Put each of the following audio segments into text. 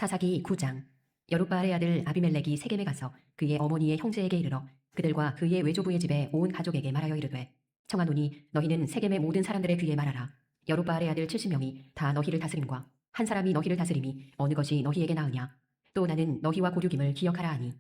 사사기 9장. 여룻바알의 아들 아비멜렉이 세겜에 가서 그의 어머니의 형제에게 이르러 그들과 그의 외조부의 집에 온 가족에게 말하여 이르되, 청하노니 너희는 세겜의 모든 사람들의 귀에 말하라. 여룻바알의 아들 70명이 다 너희를 다스림과 한 사람이 너희를 다스림이 어느 것이 너희에게 나으냐. 또 나는 너희와 고륙임을 기억하라 하니,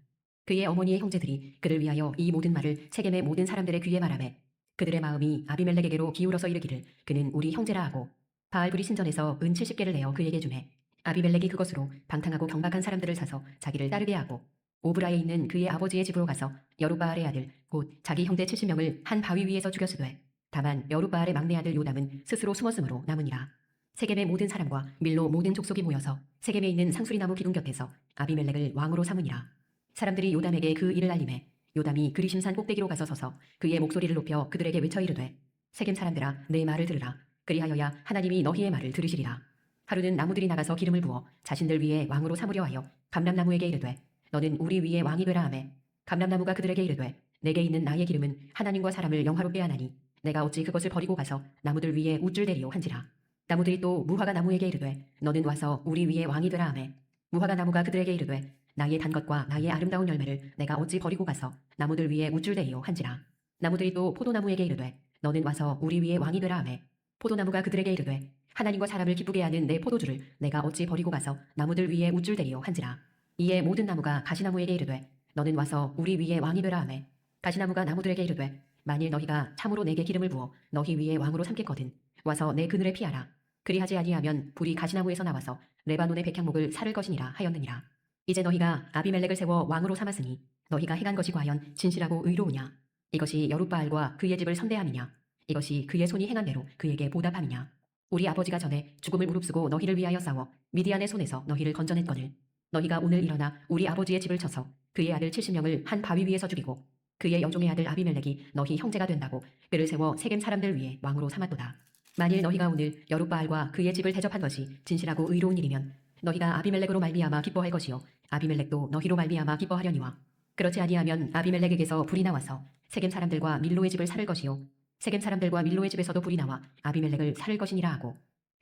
그의 어머니의 형제들이 그를 위하여 이 모든 말을 세겜의 모든 사람들의 귀에 말하매 그들의 마음이 아비멜렉에게로 기울어서 이르기를 그는 우리 형제라 하고 바알브리 신전에서 은 70개를 내어 그에게 주매 아비멜렉이 그것으로 방탕하고 경박한 사람들을 사서 자기를 따르게 하고 오브라에 있는 그의 아버지의 집으로 가서 여룻바알의 아들 곧 자기 형제 70명을 한 바위 위에서 죽였으되, 다만 여룻바알의 막내 아들 요담은 스스로 숨었으므로 남으니라. 세겜의 모든 사람과 밀로 모든 족속이 모여서 세겜에 있는 상수리나무 기둥 곁에서 아비멜렉을 왕으로 삼으니라. 사람들이 요담에게 그 일을 알림해 요담이 그리심산 꼭대기로 가서 서서 그의 목소리를 높여 그들에게 외쳐 이르되, 세겜 사람들아, 내 말을 들으라. 그리하여야 하나님이 너희의 말을 들으시리라. 하루는 나무들이 나가서 기름을 부어 자신들 위에 왕으로 삼으려 하여 감람나무에게 이르되, 너는 우리 위에 왕이 되라 하매 감람나무가 그들에게 이르되, 내게 있는 나의 기름은 하나님과 사람을 영화롭게 하나니 내가 어찌 그것을 버리고 가서 나무들 위에 우쭐 대리오 한지라. 나무들이 또 무화과 나무에게 이르되, 너는 와서 우리 위에 왕이 되라 하매 무화과 나무가 그들에게 이르되, 나의 단 것과 나의 아름다운 열매를 내가 어찌 버리고 가서 나무들 위에 우쭐 대리오 한지라. 나무들이 또 포도나무에게 이르되, 너는 와서 우리 위에 왕이 되라 하매 포도나무가 그들에게 이르되, 하나님과 사람을 기쁘게 하는 내 포도주를 내가 어찌 버리고 가서 나무들 위에 우쭐 대리오 한지라. 이에 모든 나무가 가시나무에게 이르되, 너는 와서 우리 위에 왕이 되라 하매 가시나무가 나무들에게 이르되, 만일 너희가 참으로 내게 기름을 부어 너희 위에 왕으로 삼겠거든 와서 내 그늘에 피하라. 그리하지 아니하면 불이 가시나무에서 나와서 레바논의 백향목을 사를 것이니라 하였느니라. 이제 너희가 아비멜렉을 세워 왕으로 삼았으니 너희가 행한 것이 과연 진실하고 의로우냐. 이것이 여룻바알과 그의 집을 선대함이냐. 이것이 그의 손이 행한 대로 그에게 보답함이냐. 우리 아버지가 전에 죽음을 무릅쓰고 너희를 위하여 싸워 미디안의 손에서 너희를 건져냈거늘 너희가 오늘 일어나 우리 아버지의 집을 쳐서 그의 아들 70명을 한 바위 위에서 죽이고 그의 여종의 아들 아비멜렉이 너희 형제가 된다고 그를 세워 세겜 사람들 위에 왕으로 삼았도다. 만일 너희가 오늘 여룻바알과 그의 집을 대접한 것이 진실하고 의로운 일이면 너희가 아비멜렉으로 말미암아 기뻐할 것이요 아비멜렉도 너희로 말미암아 기뻐하려니와, 그렇지 아니하면 아비멜렉에게서 불이 나와서 세겜 사람들과 밀로의 집을 살을 것이요 세겜 사람들과 밀로의 집에서도 불이 나와 아비멜렉을 살을 것이니라 하고,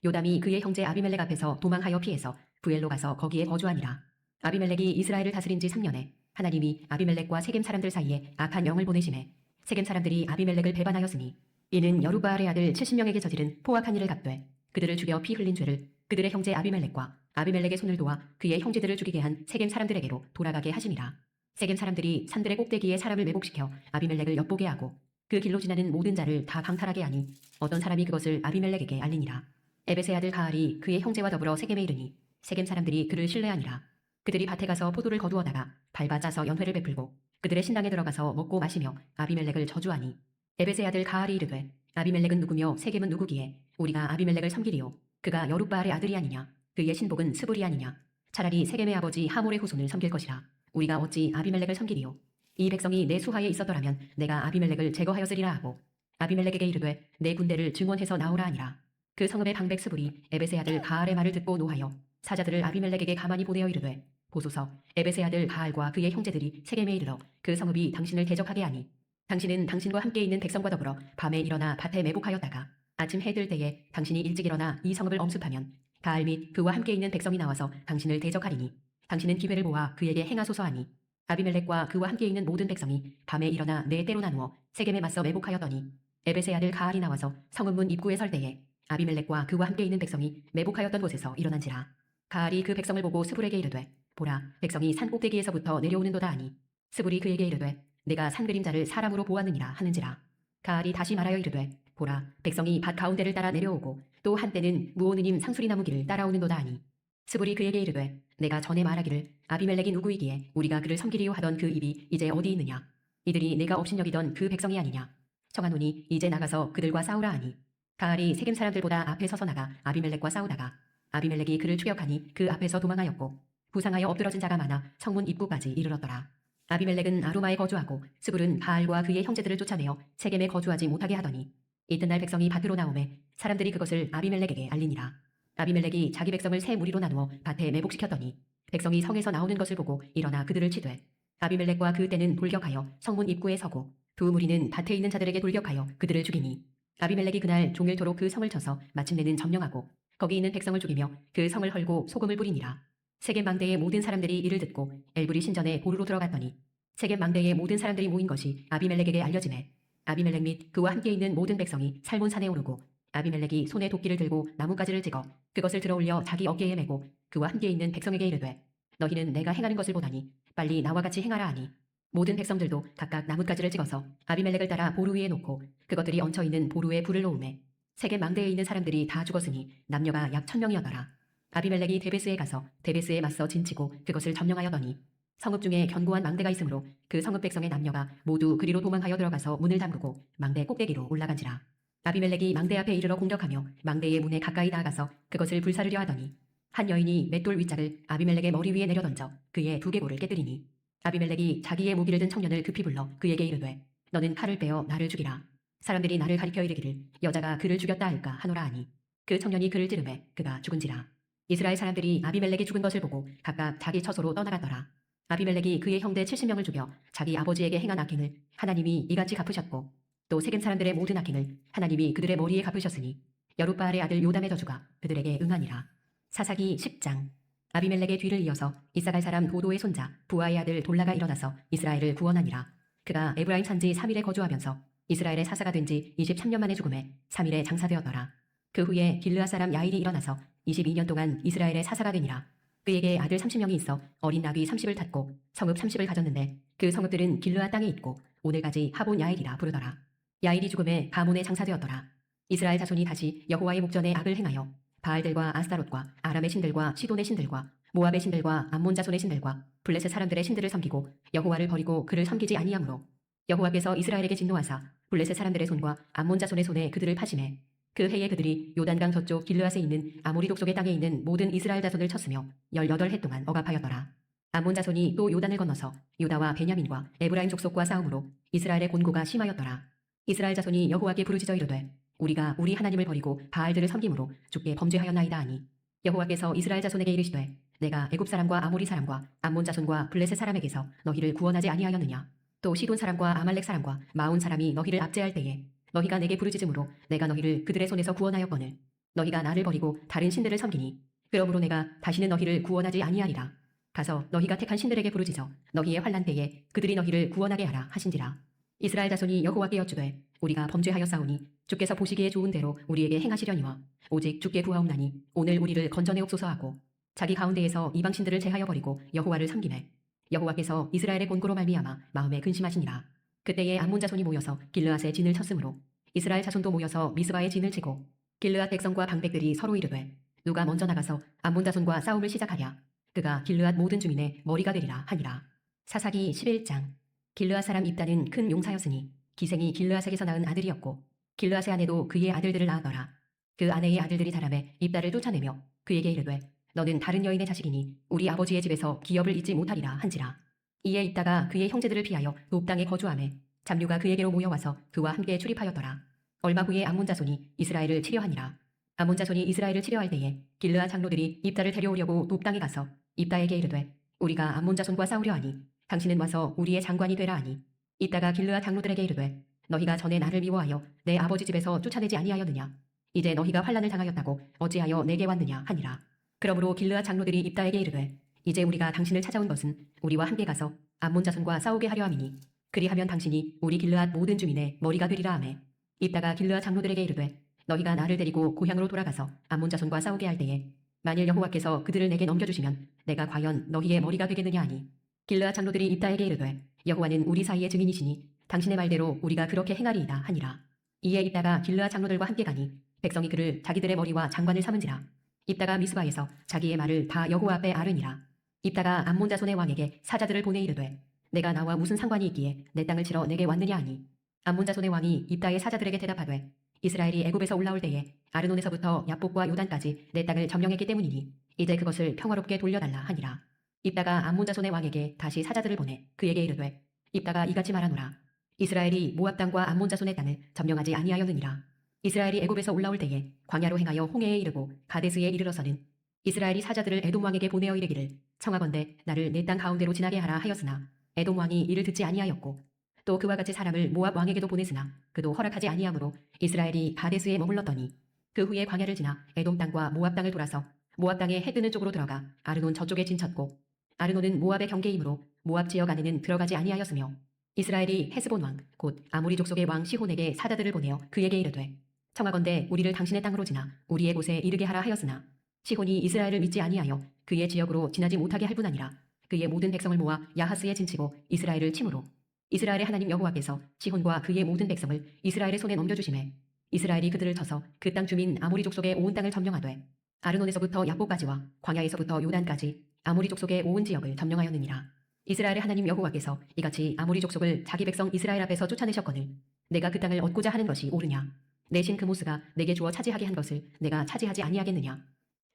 요담이 그의 형제 아비멜렉 앞에서 도망하여 피해서 부엘로 가서 거기에 거주하니라. 아비멜렉이 이스라엘을 다스린 지 3년에 하나님이 아비멜렉과 세겜 사람들 사이에 악한 영을 보내심에 세겜 사람들이 아비멜렉을 배반하였으니, 이는 여룻바알의 아들 70명에게 저지른 포악한 일을 갚되 그들을 죽여 피 흘린 죄를 그들의 형제 아비멜렉과 아비멜렉의 손을 도와 그의 형제들을 죽이게 한 세겜 사람들에게로 돌아가게 하심이라. 세겜 사람들이 산들의 꼭대기에 사람을 매복시켜 아비멜렉을 엿보게 하고 그 길로 지나는 모든 자를 다 강탈하게 하니 어떤 사람이 그것을 아비멜렉에게 알리니라. 에벳의 아들 가알이 그의 형제와 더불어 세겜에 이르니 세겜 사람들이 그를 신뢰하니라. 그들이 밭에 가서 포도를 거두어다가 밟아 짜서 연회를 베풀고 그들의 신당에 들어가서 먹고 마시며 아비멜렉을 저주하니, 에벳의 아들 가알이 이르되, 아비멜렉은 누구며 세겜은 누구기에 우리가 아비멜렉을 섬기리요. 그가 여룻바알의 아들이 아니냐. 그의 신복은 스불이 아니냐. 차라리 세겜의 아버지 하몰의 후손을 섬길 것이라. 우리가 어찌 아비멜렉을 섬기리요. 이 백성이 내 수하에 있었더라면 내가 아비멜렉을 제거하였으리라 하고 아비멜렉에게 이르되, 내 군대를 증원해서 나오라 하니라. 그 성읍의 방백 스불이 에벳의 아들 가알의 말을 듣고 노하여 사자들을 아비멜렉에게 가만히 보내어 이르되, 보소서, 에벳의 아들 가알과 그의 형제들이 세겜에 이르러 그 성읍이 당신을 대적하게 하니 당신은 당신과 함께 있는 백성과 더불어 밤에 일어나 밭에 매복하였다가 아침 해 뜰 때에 당신이 일찍 일어나 이 성읍을 엄습하면 가알 및 그와 함께 있는 백성이 나와서 당신을 대적하리니 당신은 기회를 보아 그에게 행하소서 하니, 아비멜렉과 그와 함께 있는 모든 백성이 밤에 일어나 네 때로 나누어 세겜에 맞서 매복하였더니, 에벳의 아들 가알이 나와서 성읍문 입구에 설 때에 아비멜렉과 그와 함께 있는 백성이 매복하였던 곳에서 일어난지라. 가알이 그 백성을 보고 스불에게 이르되, 보라, 백성이 산 꼭대기에서부터 내려오는도다 하니, 스불이 그에게 이르되, 내가 산 그림자를 사람으로 보았느니라 하는지라. 가알이 다시 말하여 이르되, 보라, 백성이 밭 가운데를 따라 내려오고 또 한때는 무오느님 상수리나무 길을 따라오는도다 하니, 스불이 그에게 이르되, 내가 전에 말하기를 아비멜렉이 누구이기에 우리가 그를 섬기리요 하던 그 입이 이제 어디 있느냐. 이들이 내가 업신여기던 그 백성이 아니냐. 청하노니 이제 나가서 그들과 싸우라 하니, 가알이 세겜 사람들보다 앞에 서서 나가 아비멜렉과 싸우다가 아비멜렉이 그를 추격하니 그 앞에서 도망하였고 부상하여 엎드러진 자가 많아 성문 입구까지 이르렀더라. 아비멜렉은 아루마에 거주하고 스불은 바알과 그의 형제들을 쫓아내어 세겜에 거주하지 못하게 하더니, 이튿날 백성이 밭으로 나오매 사람들이 그것을 아비멜렉에게 알리니라. 아비멜렉이 자기 백성을 세 무리로 나누어 밭에 매복시켰더니 백성이 성에서 나오는 것을 보고 일어나 그들을 치되 아비멜렉과 그 떼는 돌격하여 성문 입구에 서고 두 무리는 밭에 있는 자들에게 돌격하여 그들을 죽이니 아비멜렉이 그날 종일토록 그 성을 쳐서 마침내는 점령하고 거기 있는 백성을 죽이며 그 성을 헐고 소금을 뿌리니라. 세겜 망대의 모든 사람들이 이를 듣고 엘브리 신전에 보루로 들어갔더니 세겜 망대의 모든 사람들이 모인 것이 아비멜렉에게 알려지매 아비멜렉 및 그와 함께 있는 모든 백성이 살몬산에 오르고 아비멜렉이 손에 도끼를 들고 나뭇가지를 찍어 그것을 들어올려 자기 어깨에 메고 그와 함께 있는 백성에게 이르되 너희는 내가 행하는 것을 보다니 빨리 나와 같이 행하라 하니 모든 백성들도 각각 나뭇가지를 찍어서 아비멜렉을 따라 보루 위에 놓고 그것들이 얹혀 있는 보루에 불을 놓으매 세겜 망대에 있는 사람들이 다 죽었으니 남녀가 약 1000명이었더라. 아비멜렉이 데베스에 가서 데베스에 맞서 진치고 그것을 점령하여더니 성읍 중에 견고한 망대가 있으므로 그 성읍 백성의 남녀가 모두 그리로 도망하여 들어가서 문을 잠그고 망대 꼭대기로 올라간지라. 아비멜렉이 망대 앞에 이르러 공격하며 망대의 문에 가까이 나아가서 그것을 불사르려 하더니 한 여인이 맷돌 윗짝을 아비멜렉의 머리 위에 내려 던져 그의 두개골을 깨뜨리니 아비멜렉이 자기의 무기를 든 청년을 급히 불러 그에게 이르되 너는 칼을 빼어 나를 죽이라. 사람들이 나를 가리켜 이르기를 여자가 그를 죽였다 할까 하노라 하니 그 청년이 그를 찌르매 그가 죽은지라. 이스라엘 사람들이 아비멜렉이 죽은 것을 보고 각각 자기 처소로 떠나갔더라. 아비멜렉이 그의 형제 70명을 죽여 자기 아버지에게 행한 악행을 하나님이 이같이 갚으셨고 또 세겜 사람들의 모든 악행을 하나님이 그들의 머리에 갚으셨으니 여룻바알의 아들 요담의 저주가 그들에게 응하니라. 사사기 10장. 아비멜렉의 뒤를 이어서 이사갈 사람 도도의 손자 부아의 아들 돌라가 일어나서 이스라엘을 구원하니라. 그가 에브라임 산지 3일에 거주하면서 이스라엘의 사사가 된 지 23년 만에 죽음에 3일에 장사되었더라. 그 후에 길르앗 사람 야일이 일어나서 22년 동안 이스라엘의 사사가 되니라. 그에게 아들 30명이 있어 어린 나귀 30을 탔고 성읍 30을 가졌는데 그 성읍들은 길르앗 땅에 있고 오늘까지 하본 야일이라 부르더라. 야일이 죽음에 바몬에 장사되었더라. 이스라엘 자손이 다시 여호와의 목전에 악을 행하여 바알들과 아스타롯과 아람의 신들과 시돈의 신들과 모압의 신들과 암몬 자손의 신들과 블레셋 사람들의 신들을 섬기고 여호와를 버리고 그를 섬기지 아니하므로 여호와께서 이스라엘에게 진노하사 블레셋 사람들의 손과 암몬 자손의 손에 그들을 파심해 그 해에 그들이 요단강 저쪽 길르앗에 있는 아모리 독속의 땅에 있는 모든 이스라엘 자손을 쳤으며 18해 동안 억압하였더라. 암몬 자손이 또 요단을 건너서 유다와 베냐민과 에브라임 족속과 싸움으로 이스라엘의 곤고가 심하였더라. 이스라엘 자손이 여호와께 부르짖어 이르되 우리가 우리 하나님을 버리고 바알들을 섬김으로 주께 범죄하였나이다 하니 여호와께서 이스라엘 자손에게 이르시되 내가 애굽 사람과 아모리 사람과 암몬 자손과 블레셋 사람에게서 너희를 구원하지 아니하였느냐. 또 시돈 사람과 아말렉 사람과 마온 사람이 너희를 압제할 때에 너희가 내게 부르짖음으로 내가 너희를 그들의 손에서 구원하였거늘 너희가 나를 버리고 다른 신들을 섬기니 그러므로 내가 다시는 너희를 구원하지 아니하리라. 가서 너희가 택한 신들에게 부르짖어 너희의 환난 때에 그들이 너희를 구원하게 하라 하신지라. 이스라엘 자손이 여호와께 여쭈되 우리가 범죄하였사오니 주께서 보시기에 좋은 대로 우리에게 행하시려니와 오직 주께 구하옵나니 오늘 우리를 건져내옵소서 하고 자기 가운데에서 이방 신들을 제하여 버리고 여호와를 섬기매 여호와께서 이스라엘의 곤고로 말미암아 마음에 근심하시니라. 그때에 암몬 자손이 모여서 길르앗에 진을 쳤으므로 이스라엘 자손도 모여서 미스바에 진을 치고 길르앗 백성과 방백들이 서로 이르되 누가 먼저 나가서 암몬 자손과 싸움을 시작하랴. 그가 길르앗 모든 주민의 머리가 되리라 하니라. 사사기 11장. 길르앗 사람 입다는 큰 용사였으니 기생이 길르앗에게서 낳은 아들이었고 길르앗의 아내도 그의 아들들을 낳았더라. 그 아내의 아들들이 자라매 입다를 쫓아내며 그에게 이르되 너는 다른 여인의 자식이니 우리 아버지의 집에서 기업을 잊지 못하리라 한지라. 이에 입다가 그의 형제들을 피하여 놉 땅에 거주하매 잡류가 그에게로 모여와서 그와 함께 출입하였더라. 얼마 후에 암몬 자손이 이스라엘을 치려하니라. 암몬 자손이 이스라엘을 치려할 때에 길르앗 장로들이 입다를 데려오려고 놉 땅에 가서 입다에게 이르되 우리가 암몬 자손과 싸우려 하니 당신은 와서 우리의 장관이 되라 하니 입다가 길르앗 장로들에게 이르되 너희가 전에 나를 미워하여 내 아버지 집에서 쫓아내지 아니하였느냐. 이제 너희가 환난을 당하였다고 어찌하여 내게 왔느냐 하니라. 그러므로 길르앗 장로들이 입다에게 이르되 이제 우리가 당신을 찾아온 것은 우리와 함께 가서 암몬 자손과 싸우게 하려 함이니 그리하면 당신이 우리 길르앗 모든 주민의 머리가 되리라 하매 입다가 길르앗 장로들에게 이르되 너희가 나를 데리고 고향으로 돌아가서 암몬 자손과 싸우게 할 때에 만일 여호와께서 그들을 내게 넘겨주시면 내가 과연 너희의 머리가 되겠느냐 하니 길르앗 장로들이 입다에게 이르되 여호와는 우리 사이의 증인이시니 당신의 말대로 우리가 그렇게 행하리이다 하니라. 이에 입다가 길르앗 장로들과 함께 가니 백성이 그를 자기들의 머리와 장관을 삼은지라. 입다가 미스바에서 자기의 말을 다 여호와 앞에 아뢰니라. 입다가 암몬 자손의 왕에게 사자들을 보내 이르되 내가 나와 무슨 상관이 있기에 내 땅을 치러 내게 왔느냐 하니 암몬 자손의 왕이 입다의 사자들에게 대답하되 이스라엘이 애굽에서 올라올 때에 아르논에서부터 야복과 요단까지 내 땅을 점령했기 때문이니 이제 그것을 평화롭게 돌려달라 하니라. 입다가 암몬 자손의 왕에게 다시 사자들을 보내 그에게 이르되 입다가 이같이 말하노라. 이스라엘이 모압 땅과 암몬 자손의 땅을 점령하지 아니하였느니라. 이스라엘이 애굽에서 올라올 때에 광야로 행하여 홍해에 이르고 가데스에 이르러서는 이스라엘이 사자들을 에돔 왕에게 보내어 이르기를 청하건대 나를 내 땅 가운데로 지나게 하라 하였으나 에돔 왕이 이를 듣지 아니하였고 또 그와 같이 사람을 모압 왕에게도 보냈으나 그도 허락하지 아니하므로 이스라엘이 가데스에 머물렀더니 그 후에 광야를 지나 에돔 땅과 모압 땅을 돌아서 모압 땅의 해 뜨는 쪽으로 들어가 아르논 저쪽에 진쳤고 아르논은 모압의 경계이므로 모압 지역 안에는 들어가지 아니하였으며 이스라엘이 헤스본 왕 곧 아모리 족속의 왕 시혼에게 사자들을 보내어 그에게 이르되 청하건대 우리를 당신의 땅으로 지나 우리의 곳에 이르게 하라 하였으나 시혼이 이스라엘을 믿지 아니하여 그의 지역으로 지나지 못하게 할 뿐 아니라 그의 모든 백성을 모아 야하스에 진치고 이스라엘을 침으로 이스라엘의 하나님 여호와께서 시혼과 그의 모든 백성을 이스라엘의 손에 넘겨주시매 이스라엘이 그들을 쳐서 그 땅 주민 아모리 족속의 온 땅을 점령하되 아르논에서부터 야복까지와 광야에서부터 요단까지 아모리 족속의 온 지역을 점령하였느니라. 이스라엘의 하나님 여호와께서 이같이 아모리 족속을 자기 백성 이스라엘 앞에서 쫓아내셨거늘 내가 그 땅을 얻고자 하는 것이 옳으냐? 내 신 그모스가 내게 주어 차지하게 한 것을 내가 차지하지 아니하겠느냐?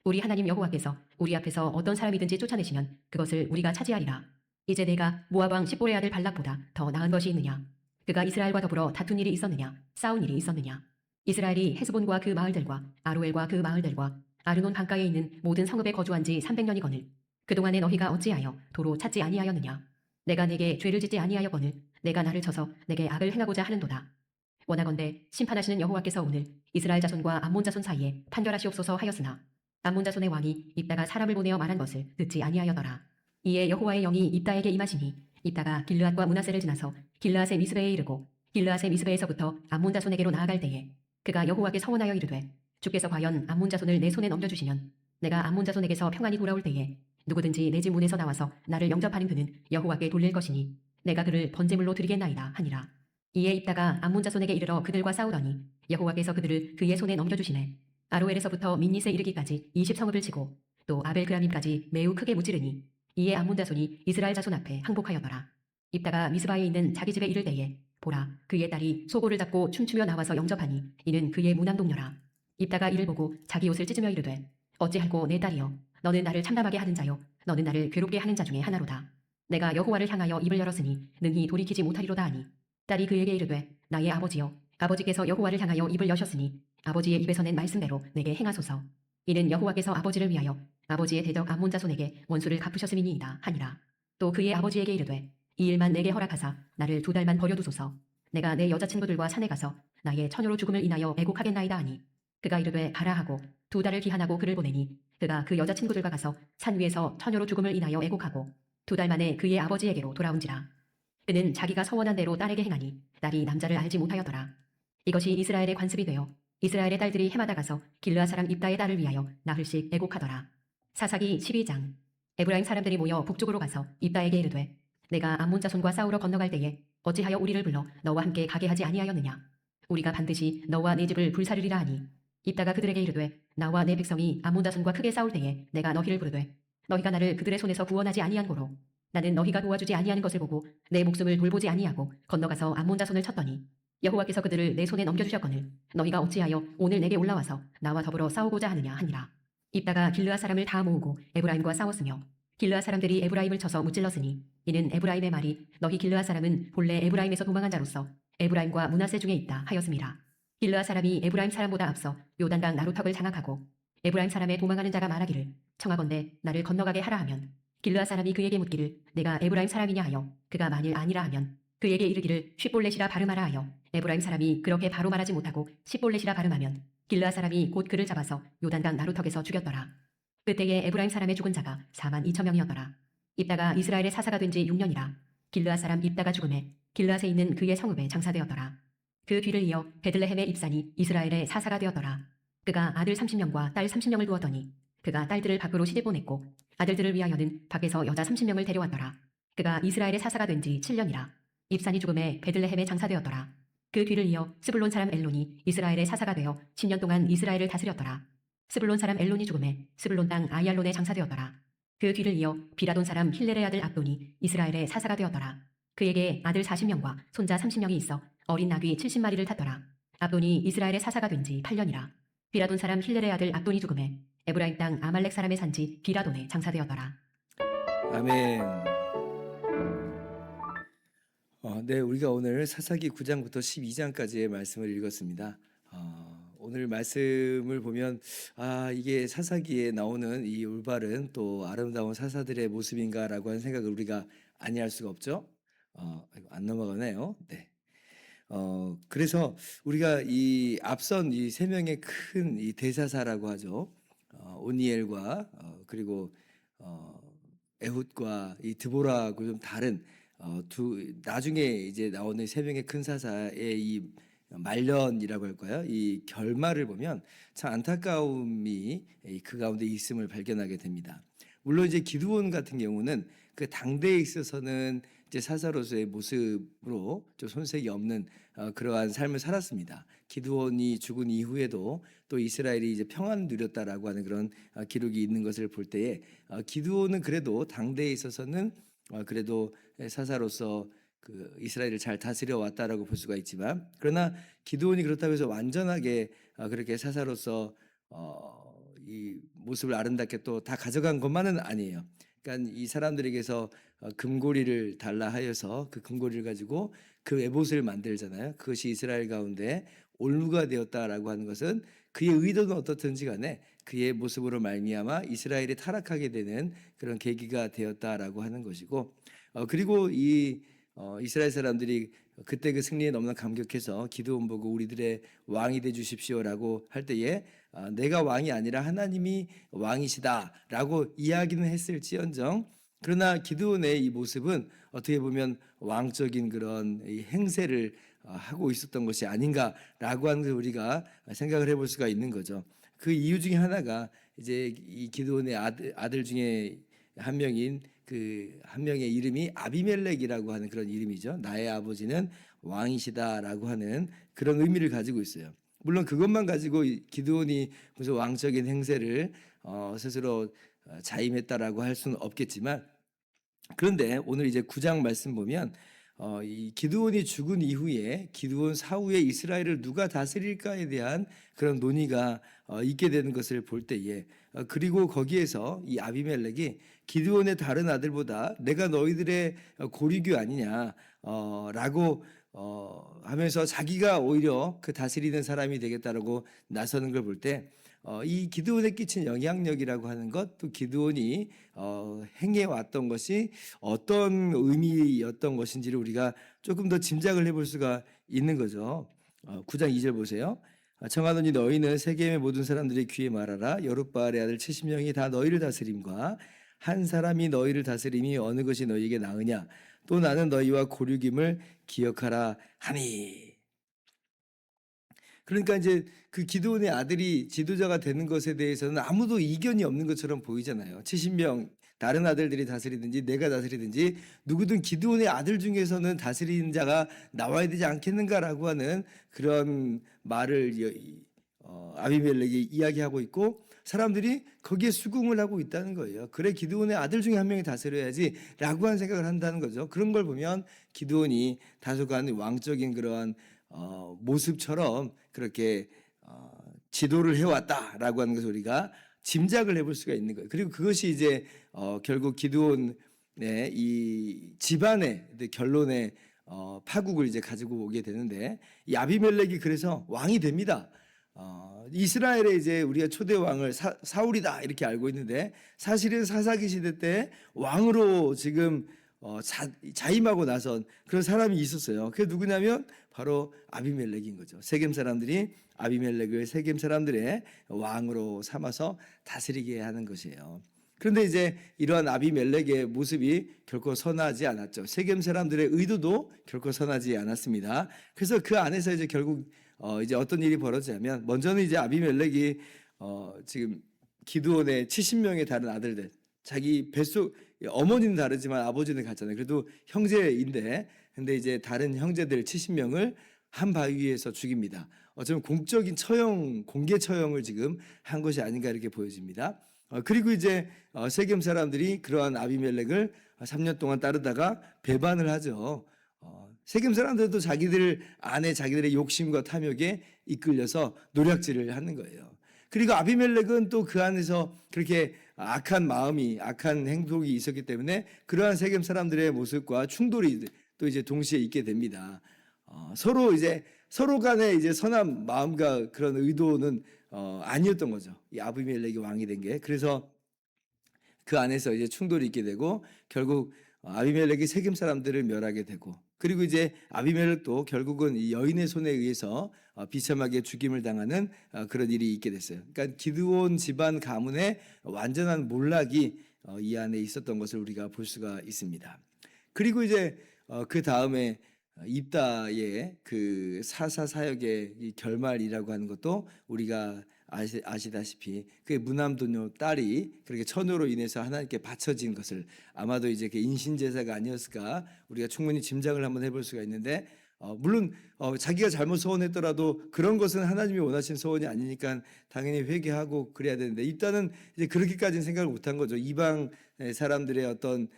우리 하나님 여호와께서 우리 앞에서 어떤 사람이든지 쫓아내시면 그것을 우리가 차지하리라. 이제 내가 모압 왕 십볼의 아들 발락보다 더 나은 것이 있느냐? 그가 이스라엘과 더불어 다툰 일이 있었느냐? 싸운 일이 있었느냐? 이스라엘이 헤스본과 그 마을들과 아로엘과 그 마을들과 아르논 강가에 있는 모든 성읍에 거주한 지 300년이거늘 그동안에 너희가 어찌하여 도로 찾지 아니하였느냐? 내가 내게 죄를 짓지 아니하였거늘 내가 나를 쳐서 내게 악을 행하고자 하는도다. 원하건대 심판하시는 여호와께서 오늘 이스라엘 자손과 암몬 자손 사이에 판결하시옵소서 하였으나 암몬 자손의 왕이 입다가 사람을 보내어 말한 것을 듣지 아니하였더라. 이에 여호와의 영이 입다에게 임하시니 입다가 길르앗과 므낫세를 지나서 길르앗의 미스베에 이르고 길르앗의 미스베에서부터 암몬 자손에게로 나아갈 때에 그가 여호와께 서원하여 이르되 주께서 과연 암몬 자손을 내 손에 넘겨주시면 내가 암몬 자손에게서 평안히 돌아올 때에 누구든지 내 집 문에서 나와서 나를 영접하는 그는 여호와께 돌릴 것이니 내가 그를 번제물로 드리겠나이다 하니라. 이에 입다가 암몬 자손에게 이르러 그들과 싸우더니 여호와께서 그들을 그의 손에 넘겨주시매 아로엘에서부터 민닛에 이르기까지 20성읍을 치고 또 아벨그라밈까지 매우 크게 무찌르니 이에 암몬 자손이 이스라엘 자손 앞에 항복하였더라. 입다가 미스바에 있는 자기 집에 이를 때에 보라 그의 딸이 소고를 잡고 춤추며 나와서 영접하니 이는 그의 무남동녀라. 입다가 이를 보고 자기 옷을 찢으며 이르되 어찌할꼬 내 딸이여 너는 나를 참담하게 하는 자요 너는 나를 괴롭게 하는 자 중에 하나로다. 내가 여호와를 향하여 입을 열었으니 능히 돌이키지 못하리로다 하니 딸이 그에게 이르되 나의 아버지여 아버지께서 여호와를 향하여 입을 여셨으니 아버지의 입에서 낸 말씀대로 내게 행하소서. 이는 여호와께서 아버지를 위하여 아버지의 대적 암몬 자손에게 원수를 갚으셨음이니이다 하니라. 또 그의 아버지에게 이르되 이 일만 내게 허락하사 나를 2달만 버려두소서. 내가 내 여자친구들과 산에 가서 나의 처녀로 죽음을 인하여 애곡하겠나이다 하니 그가 이르되 가라 하고 2달을 기한하고 그를 보내니 그가 그 여자친구들과 가서 산 위에서 처녀로 죽음을 인하여 애곡하고 2달 만에 그의 아버지에게로 돌아온지라. 그는 자기가 서원한 대로 딸에게 행하니 딸이 남자를 알지 못하였더라. 이것이 이스라엘의 관습이 되어 이스라엘의 딸들이 해마다 가서 길르앗 사람 입다의 딸을 위하여 나흘씩 애곡하더라. 사사기 12장. 에브라임 사람들이 모여 북쪽으로 가서 입다에게 이르되 내가 암몬 자손과 싸우러 건너갈 때에 어찌하여 우리를 불러 너와 함께 가게 하지 아니하였느냐? 우리가 반드시 너와 네 집을 불사르리라 하니 입다가 그들에게 이르되 나와 내 백성이 암몬 자손과 크게 싸울 때에 내가 너희를 부르되 너희가 나를 그들의 손에서 구원하지 아니한 고로 나는 너희가 도와주지 아니하는 것을 보고 내 목숨을 돌보지 아니하고 건너가서 암몬 자손을 쳤더니 여호와께서 그들을 내 손에 넘겨주셨거늘 너희가 어찌하여 오늘 내게 올라와서 나와 더불어 싸우고자 하느냐 하니라. 입다가 길르앗 사람을 다 모으고 에브라임과 싸웠으며 길르앗 사람들이 에브라임을 쳐서 무찔렀으니 이는 에브라임의 말이 너희 길르앗 사람은 본래 에브라임에서 도망한 자로서 에브라임과 므낫세 중에 있다 하였음이라. 길르앗 사람이 에브라임 사람보다 앞서 요단강 나루턱을 장악하고 에브라임 사람의 도망하는 자가 말하기를 청하건대 나를 건너가게 하라 하면 길르앗 사람이 그에게 묻기를 내가 에브라임 사람이냐 하여 그가 만일 아니라 하면 그에게 이르기를 쉿볼렛이라 발음하라 하여 에브라임 사람이 그렇게 바로 말하지 못하고 쉿볼렛이라 발음하면 길르앗 사람이 곧 그를 잡아서 요단강 나루턱에서 죽였더라. 그때에 에브라임 사람의 죽은 자가 42,000명이었더라. 입다가 이스라엘의 사사가 된 지 6년이라. 길르앗 사람 입다가 죽음에 길르앗에 있는 그의 성읍에 장사되었더라. 그 뒤를 이어 베들레헴의 입산이 이스라엘의 사사가 되었더라. 그가 아들 30명과 딸 30명을 두었더니 그가 딸들을 밖으로 시집보냈고 아들들을 위하여는 밖에서 여자 30명을 데려왔더라. 그가 이스라엘의 사사가 된 지 7년이라. 입산이 죽음에 베들레헴에 장사되었더라. 그 뒤를 이어 스불론 사람 엘론이 이스라엘의 사사가 되어 10년 동안 이스라엘을 다스렸더라. 스불론 사람 엘론이 죽음에 스불론 땅 아이알론에 장사되었더라. 그 뒤를 이어 비라돈 사람 힐렐의 아들 압돈이 이스라엘의 사사가 되었더라. 그에게 아들 40명과 손자 30명이 있어 어린 나귀 70마리를 탔더라. 압돈이 이스라엘의 사사가 된 지 8년이라. 비라돈 사람 힐렐의 아들 압돈이 죽음에 에브라임 땅 아말렉 사람의 산지 비라돈에 장사되었더라. 아멘. 네, 우리가 오늘 사사기 9장부터 12장까지의 말씀을 읽었습니다. 오늘 말씀을 보면 이게 사사기에 나오는 이 올바른 또 아름다운 사사들의 모습인가라고 하는 생각을 우리가 아니할 수가 없죠. 아이고, 안 넘어가네요. 네. 그래서 우리가 이 앞선 이 세 명의 큰 이 대사사라고 하죠. 오니엘과 그리고 어, 에훗과 이 드보라하고 좀 다른 나중에 이제 나오는 세 명의 큰 사사의 이 말년이라고 할까요? 이 결말을 보면 참 안타까움이 그 가운데 있음을 발견하게 됩니다. 물론 이제 기드온 같은 경우는 그 당대에 있어서는 이제 사사로서의 모습으로 좀 손색이 없는 그러한 삶을 살았습니다. 기드온이 죽은 이후에도 또 이스라엘이 이제 평안을 누렸다라고 하는 그런 기록이 있는 것을 볼 때에 기드온은 그래도 당대에 있어서는 그래도 사사로서 그 이스라엘을 잘 다스려 왔다라고 볼 수가 있지만, 그러나 기드온이 그렇다고 해서 완전하게 그렇게 사사로서 이 모습을 아름답게 또 다 가져간 것만은 아니에요. 그러니까 이 사람들에게서 금고리를 달라 하여서 그 금고리를 가지고 그 에봇을 만들잖아요. 그것이 이스라엘 가운데 올무가 되었다라고 하는 것은 그의 의도는 어떻든지 간에 그의 모습으로 말미암아 이스라엘이 타락하게 되는 그런 계기가 되었다라고 하는 것이고, 그리고 이 이스라엘 사람들이 그때 그 승리에 너무나 감격해서 기드온 보고 우리들의 왕이 돼 주십시오라고 할 때에 내가 왕이 아니라 하나님이 왕이시다라고 이야기는 했을지언정, 그러나 기드온의 이 모습은 어떻게 보면 왕적인 그런 이 행세를 하고 있었던 것이 아닌가라고 하는 걸 우리가 생각을 해볼 수가 있는 거죠. 그 이유 중에 하나가 이제 이 기드온의 아들 중에 한 명인 그 한 명의 이름이 아비멜렉이라고 하는 그런 이름이죠. 나의 아버지는 왕이시다라고 하는 그런 의미를 가지고 있어요. 물론 그것만 가지고 기드온이 무슨 왕적인 행세를 스스로 자임했다라고 할 수는 없겠지만, 그런데 오늘 이제 9장 말씀 보면 이 기드온이 죽은 이후에 기드온 사후에 이스라엘을 누가 다스릴까에 대한 그런 논의가 있게 되는 것을 볼 때에, 그리고 거기에서 이 아비멜렉이 기드온의 다른 아들보다 내가 너희들의 고리교 아니냐 라고 하면서 자기가 오히려 그 다스리는 사람이 되겠다라고 나서는 걸 볼 때, 이 기드온에 끼친 영향력이라고 하는 것, 또 기드온이 행해왔던 것이 어떤 의미였던 것인지를 우리가 조금 더 짐작을 해볼 수가 있는 거죠. 9장 2절 보세요. 청하노니 너희는 세겜의 모든 사람들의 귀에 말하라. 여룻바알의 아들 70명이 다 너희를 다스림과 한 사람이 너희를 다스림이 어느 것이 너희에게 나으냐. 또 나는 너희와 고륙임을 기억하라 하니. 그러니까 이제 그 기드온의 아들이 지도자가 되는 것에 대해서는 아무도 이견이 없는 것처럼 보이잖아요. 70명 다른 아들들이 다스리든지 내가 다스리든지 누구든 기드온의 아들 중에서는 다스리는 자가 나와야 되지 않겠는가라고 하는 그런 말을 아비멜렉이 이야기하고 있고, 사람들이 거기에 수긍을 하고 있다는 거예요. 그래, 기드온의 아들 중에 한 명이 다스려야지라고 하는 생각을 한다는 거죠. 그런 걸 보면 기드온이 다소간 왕적인 그러한 모습처럼 그렇게 지도를 해왔다라고 하는 것을 우리가 짐작을 해볼 수가 있는 거예요. 그리고 그것이 이제 결국 기드온의 이 집안의 결론의 파국을 이제 가지고 오게 되는데, 이 아비멜렉이 그래서 왕이 됩니다. 이스라엘의 이제 우리가 초대 왕을 사울이다 이렇게 알고 있는데, 사실은 사사기 시대 때 왕으로 지금 자임하고 나선 그런 사람이 있었어요. 그게 누구냐면 바로 아비멜렉인 거죠. 세겜 사람들이 아비멜렉을 세겜 사람들의 왕으로 삼아서 다스리게 하는 것이에요. 그런데 이제 이러한 아비멜렉의 모습이 결코 선하지 않았죠. 세겜 사람들의 의도도 결코 선하지 않았습니다. 그래서 그 안에서 이제 결국 이제 어떤 일이 벌어지냐면, 먼저는 이제 아비멜렉이 지금 기드온의 70명의 다른 아들들, 자기 뱃속 어머니는 다르지만 아버지는 같잖아요. 그래도 형제인데, 근데 이제 다른 형제들 70명을 한 바위 위에서 죽입니다. 어쩌면 공적인 처형, 공개 처형을 지금 한 것이 아닌가 이렇게 보여집니다. 그리고 이제 세겜 사람들이 그러한 아비멜렉을 3년 동안 따르다가 배반을 하죠. 세겜 사람들도 자기들 안에 자기들의 욕심과 탐욕에 이끌려서 노략질을 하는 거예요. 그리고 아비멜렉은 또 그 안에서 그렇게 악한 마음이, 악한 행동이 있었기 때문에 그러한 세겜 사람들의 모습과 충돌이 또 이제 동시에 있게 됩니다. 서로 이제 서로 간에 이제 선한 마음과 그런 의도는 아니었던 거죠. 이 아비멜렉이 왕이 된 게. 그래서 그 안에서 이제 충돌이 있게 되고 결국 아비멜렉이 세겜 사람들을 멸하게 되고, 그리고 이제 아비멜렉도 결국은 이 여인의 손에 의해서 비참하게 죽임을 당하는 그런 일이 있게 됐어요. 그러니까 기드온 집안 가문의 완전한 몰락이 이 안에 있었던 것을 우리가 볼 수가 있습니다. 그리고 이제 그 다음에 입다의 그 사사 사역의 이 결말이라고 하는 것도 우리가 아시다시피 그 무남도녀 딸이 그렇게 처녀로 인해서 하나님께 바쳐진 것을, 아마도 이제 그 인신 제사가 아니었을까 우리가 충분히 짐작을 한번 해볼 수가 있는데, 물론 자기가 잘못 소원했더라도 그런 것은 하나님이 원하신 소원이 아니니까 당연히 회개하고 그래야 되는데, 입다는 이제 그렇게까지는 생각을 못한 거죠. 이방 사람들의 어떤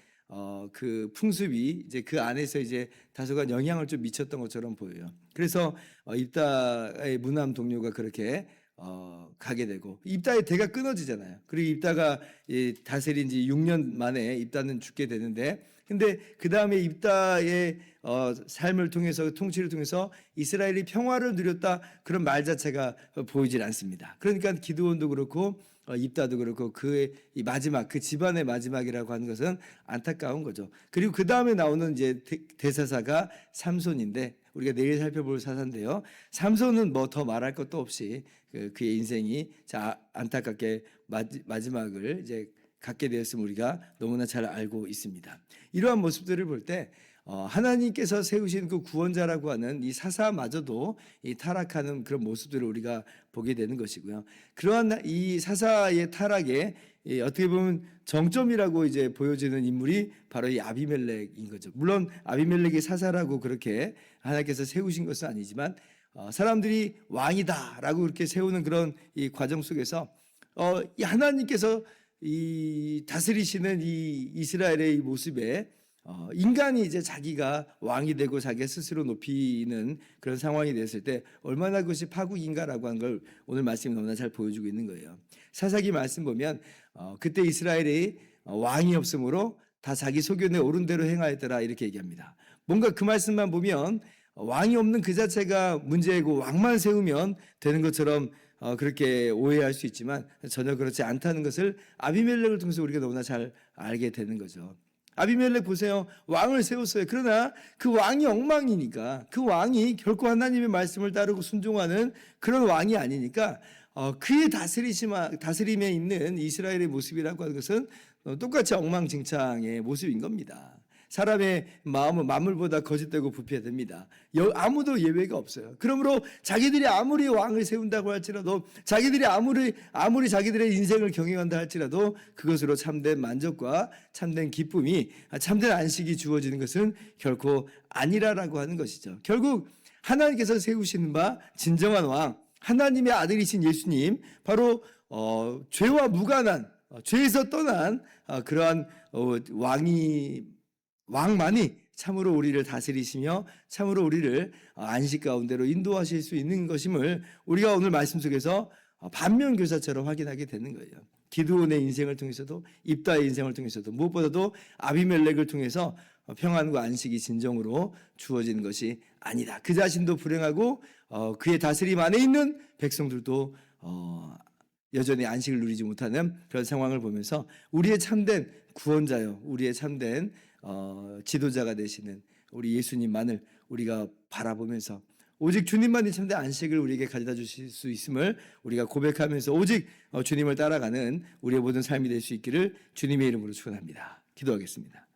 그 풍습이 이제 그 안에서 이제 다소간 영향을 좀 미쳤던 것처럼 보여요. 그래서 입다의 무남 동료가 그렇게 가게 되고, 입다의 대가 끊어지잖아요. 그리고 입다가 다스린 지 6년 만에 입다는 죽게 되는데, 근데 그 다음에 입다의 삶을 통해서, 통치를 통해서 이스라엘이 평화를 누렸다, 그런 말 자체가 보이질 않습니다. 그러니까 기드온도 그렇고 입다도 그렇고 그의 이 마지막, 그 집안의 마지막이라고 하는 것은 안타까운 거죠. 그리고 그 다음에 나오는 이제 대사사가 삼손인데, 우리가 내일 살펴볼 사사인데요. 삼손은 뭐 더 말할 것도 없이 그의 인생이 안타깝게 마지막을 이제 갖게 되었음을 우리가 너무나 잘 알고 있습니다. 이러한 모습들을 볼 때 하나님께서 세우신 그 구원자라고 하는 이 사사마저도 이 타락하는 그런 모습들을 우리가 보게 되는 것이고요. 그러한 이 사사의 타락에 어떻게 보면 정점이라고 이제 보여지는 인물이 바로 이 아비멜렉인 거죠. 물론 아비멜렉이 사사라고 그렇게 하나님께서 세우신 것은 아니지만 사람들이 왕이다라고 이렇게 세우는 그런 이 과정 속에서 이 하나님께서 이 다스리시는 이 이스라엘의 이 모습에 인간이 이제 자기가 왕이 되고 자기가 스스로 높이는 그런 상황이 됐을 때 얼마나 그것이 파국인가라고 하는 걸 오늘 말씀이 너무나 잘 보여주고 있는 거예요. 사사기 말씀 보면 그때 이스라엘이 왕이 없으므로 다 자기 소견에 옳은 대로 행하였더라, 이렇게 얘기합니다. 뭔가 그 말씀만 보면 왕이 없는 그 자체가 문제이고 왕만 세우면 되는 것처럼 그렇게 오해할 수 있지만 전혀 그렇지 않다는 것을 아비멜렉을 통해서 우리가 너무나 잘 알게 되는 거죠. 아비멜렉 보세요. 왕을 세웠어요. 그러나 그 왕이 엉망이니까, 그 왕이 결코 하나님의 말씀을 따르고 순종하는 그런 왕이 아니니까 그의 다스림에 있는 이스라엘의 모습이라고 하는 것은 똑같이 엉망진창의 모습인 겁니다. 사람의 마음은 만물보다 거짓되고 부패됩니다. 아무도 예외가 없어요. 그러므로 자기들이 아무리 왕을 세운다고 할지라도, 자기들이 아무리 자기들의 인생을 경영한다 할지라도 그것으로 참된 만족과 참된 기쁨이, 참된 안식이 주어지는 것은 결코 아니라라고 하는 것이죠. 결국 하나님께서 세우시는 바 진정한 왕, 하나님의 아들이신 예수님, 바로 죄와 무관한, 죄에서 떠난 그러한 왕만이 참으로 우리를 다스리시며 참으로 우리를 안식 가운데로 인도하실 수 있는 것임을 우리가 오늘 말씀 속에서 반면교사처럼 확인하게 되는 거예요. 기드온의 인생을 통해서도, 입다의 인생을 통해서도, 무엇보다도 아비멜렉을 통해서 평안과 안식이 진정으로 주어지는 것이 아니다. 그 자신도 불행하고 그의 다스림 안에 있는 백성들도 여전히 안식을 누리지 못하는 그런 상황을 보면서 우리의 참된 구원자요, 우리의 참된 지도자가 되시는 우리 예수님만을 우리가 바라보면서 오직 주님만이 참된 안식을 우리에게 가져다 주실 수 있음을 우리가 고백하면서 오직 주님을 따라가는 우리의 모든 삶이 될 수 있기를 주님의 이름으로 축원합니다. 기도하겠습니다.